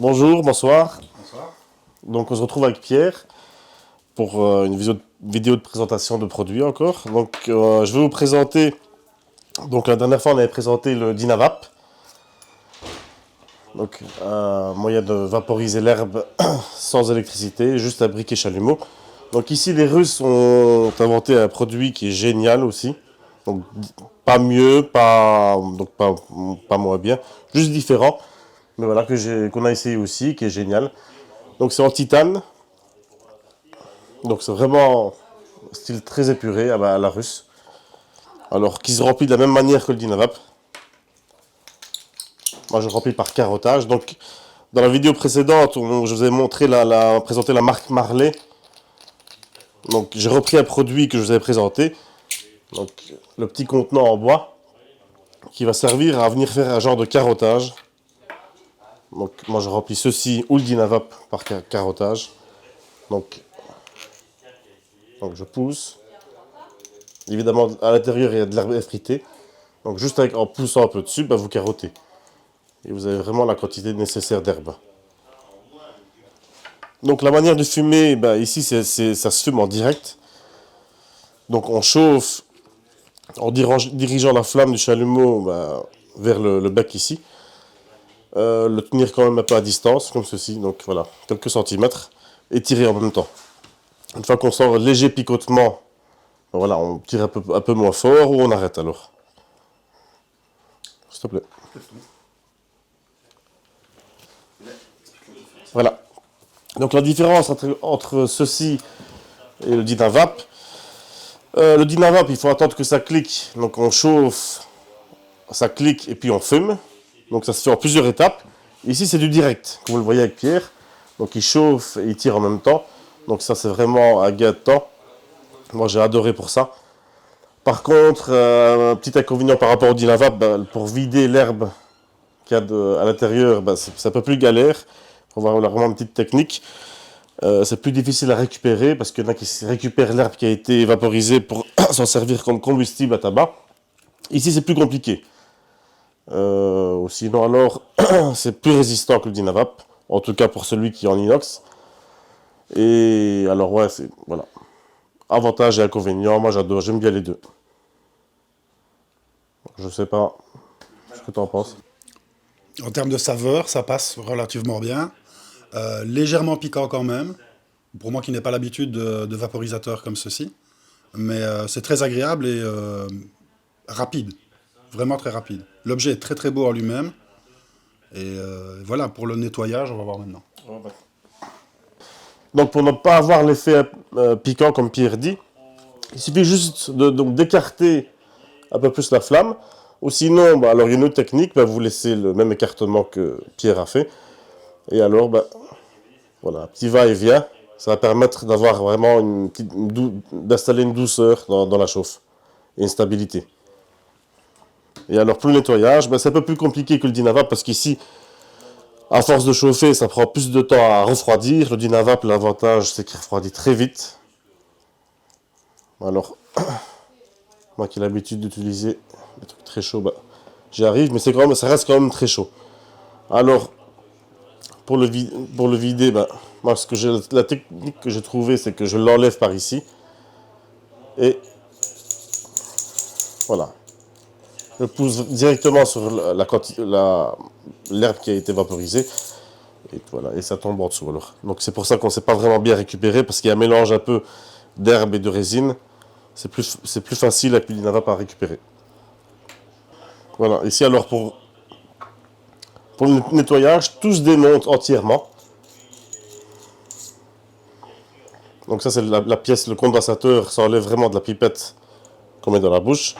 Bonjour, bonsoir. Bonsoir. Donc on se retrouve avec Pierre pour une vidéo de présentation de produits encore. Donc je vais vous présenter, donc la dernière fois on avait présenté le Dynavap. Donc un moyen de vaporiser l'herbe sans électricité, juste à briquet chalumeau. Donc ici les Russes ont inventé un produit qui est génial aussi. Donc pas mieux, pas moins bien, juste différent. Mais voilà, qu'on a essayé aussi, qui est génial. Donc c'est en titane. Donc c'est vraiment style très épuré à la russe. Alors qui se remplit de la même manière que le Dynavap. Moi je remplis par carottage. Donc dans la vidéo précédente, je vous ai présenté la marque Marley. Donc j'ai repris un produit que je vous avais présenté. Donc le petit contenant en bois qui va servir à venir faire un genre de carottage. Donc moi je remplis ceci ou le Dynavap par carottage. Donc je pousse. Évidemment à l'intérieur il y a de l'herbe effritée. Donc juste en poussant un peu dessus, vous carottez. Et vous avez vraiment la quantité nécessaire d'herbe. Donc la manière de fumer, ici ça se fume en direct. Donc on chauffe en dirigeant la flamme du chalumeau vers le bec ici. Le tenir quand même un peu à distance, comme ceci, donc voilà, quelques centimètres, et tirer en même temps. Une fois qu'on sent un léger picotement, voilà, on tire un peu moins fort ou on arrête alors. S'il te plaît. Voilà. Donc la différence entre ceci et le Dynavap, le Dynavap, il faut attendre que ça clique. Donc on chauffe, ça clique et puis on fume. Donc ça se fait en plusieurs étapes. Ici c'est du direct, comme vous le voyez avec Pierre. Donc il chauffe et il tire en même temps. Donc ça c'est vraiment un gain de temps. Moi j'ai adoré pour ça. Par contre, un petit inconvénient par rapport au Dynavap, pour vider l'herbe qu'il y a à l'intérieur, c'est un peu plus galère. Il faut avoir vraiment une petite technique. C'est plus difficile à récupérer parce qu'il y en a qui récupèrent l'herbe qui a été vaporisée pour s'en servir comme combustible à tabac. Ici, c'est plus compliqué. Sinon, alors, c'est plus résistant que le Dynavap, en tout cas pour celui qui est en inox. Et alors, ouais, voilà. Avantages et inconvénients, moi j'adore, j'aime bien les deux. Je sais pas ce que tu en penses. En termes de saveur, ça passe relativement bien. Légèrement piquant quand même, pour moi qui n'ai pas l'habitude de vaporisateurs comme ceci. Mais c'est très agréable et rapide, vraiment très rapide. L'objet est très très beau en lui-même. Et voilà, pour le nettoyage, on va voir maintenant. Donc pour ne pas avoir l'effet piquant comme Pierre dit, il suffit juste d'écarter un peu plus la flamme. Ou sinon, alors il y a une autre technique, vous laissez le même écartement que Pierre a fait. Et alors, voilà, un petit va-et-vient, ça va permettre d'avoir vraiment d'installer une douceur dans la chauffe et une stabilité. Et alors pour le nettoyage, c'est un peu plus compliqué que le Dynavap parce qu'ici, à force de chauffer, ça prend plus de temps à refroidir. Le Dynavap, l'avantage, c'est qu'il refroidit très vite. Alors, moi qui ai l'habitude d'utiliser des trucs très chauds, j'y arrive, mais ça reste quand même très chaud. Alors, pour le vider, moi, la technique que j'ai trouvée, c'est que je l'enlève par ici. Et voilà. Je pousse directement sur l'herbe qui a été vaporisée. Et voilà, et ça tombe en dessous alors. Donc c'est pour ça qu'on ne sait pas vraiment bien récupérer, parce qu'il y a un mélange un peu d'herbe et de résine. C'est plus facile avec le Dynavap à récupérer. Voilà, ici alors pour le nettoyage, tout se démonte entièrement. Donc ça c'est la pièce, le condensateur s'enlève vraiment de la pipette qu'on met dans la bouche.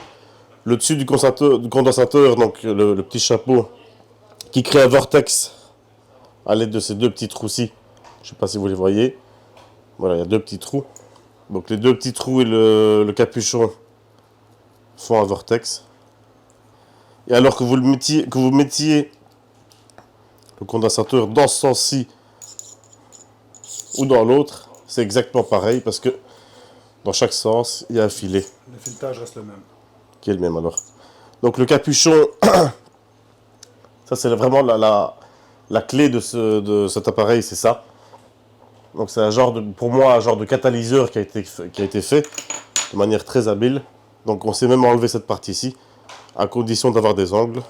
Le dessus du condensateur, donc le petit chapeau qui crée un vortex à l'aide de ces deux petits trous-ci. Je ne sais pas si vous les voyez. Voilà, il y a deux petits trous. Donc les deux petits trous et le capuchon font un vortex. Et alors que vous mettiez le condensateur dans ce sens-ci ou dans l'autre, c'est exactement pareil parce que dans chaque sens, il y a un filet. Le filetage reste le même. Qui est le même alors. Donc le capuchon, ça c'est vraiment la clé de cet appareil, c'est ça. Donc c'est pour moi, un genre de catalyseur qui a été fait de manière très habile. Donc on sait même enlever cette partie-ci, à condition d'avoir des angles.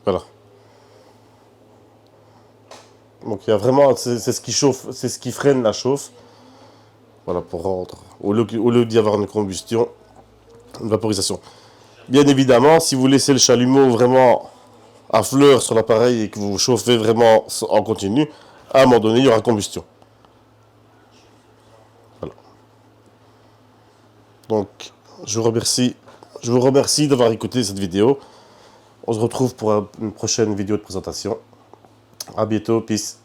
Voilà. Donc il y a vraiment, c'est ce qui chauffe, c'est ce qui freine la chauffe. Voilà, pour rendre, au lieu d'y avoir une combustion, une vaporisation. Bien évidemment, si vous laissez le chalumeau vraiment à fleur sur l'appareil et que vous chauffez vraiment en continu, à un moment donné, il y aura combustion. Voilà. Donc, je vous remercie d'avoir écouté cette vidéo. On se retrouve pour une prochaine vidéo de présentation. À bientôt, peace.